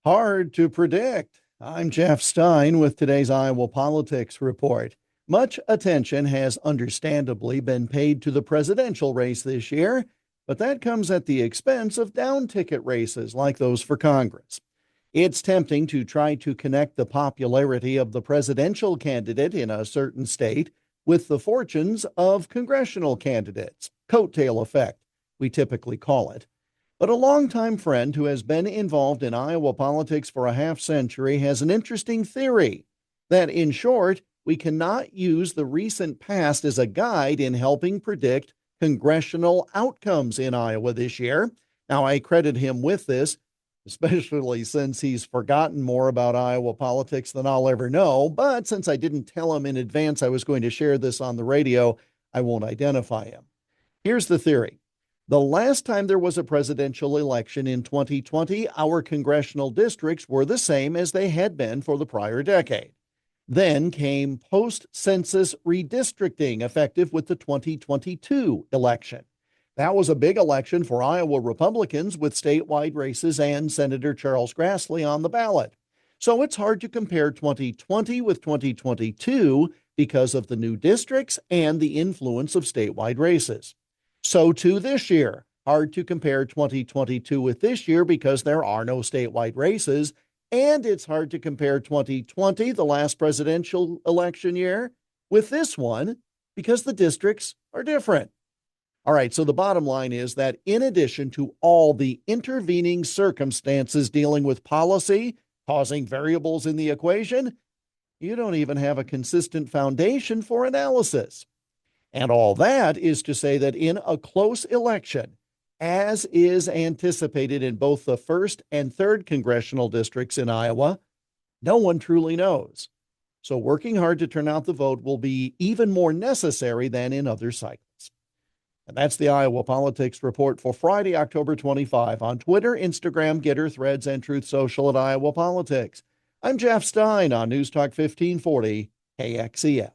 Hard to predict. I'm Jeff Stein with today's Iowa Politics Report. Much attention has understandably been paid to the presidential race this year, but that comes at the expense of down-ticket races like those for Congress. It's tempting to try to connect the popularity of the presidential candidate in a certain state with the fortunes of congressional candidates. Coattail effect, we typically call it. But a longtime friend who has been involved in Iowa politics for a half century has an interesting theory that, in short, we cannot use the recent past as a guide in helping predict congressional outcomes in Iowa this year. Now, I credit him with this, especially since he's forgotten more about Iowa politics than I'll ever know. But since I didn't tell him in advance I was going to share this on the radio, I won't identify him. Here's the theory. The last time there was a presidential election in 2020, our congressional districts were the same as they had been for the prior decade. Then came post-census redistricting, effective with the 2022 election. That was a big election for Iowa Republicans with statewide races and Senator Charles Grassley on the ballot. So it's hard to compare 2020 with 2022 because of the new districts and the influence of statewide races. So too this year, hard to compare 2022 with this year because there are no statewide races, and it's hard to compare 2020, the last presidential election year, with this one because the districts are different. All right, so the bottom line is that in addition to all the intervening circumstances dealing with policy, causing variables in the equation, you don't even have a consistent foundation for analysis. And all that is to say that in a close election, as is anticipated in both the 1st and 3rd congressional districts in Iowa, no one truly knows. So working hard to turn out the vote will be even more necessary than in other cycles. And that's the Iowa Politics Report for Friday, October 25 on Twitter, Instagram, Getter, Threads, and Truth Social at Iowa Politics. I'm Jeff Stein on News Talk 1540 KXEL.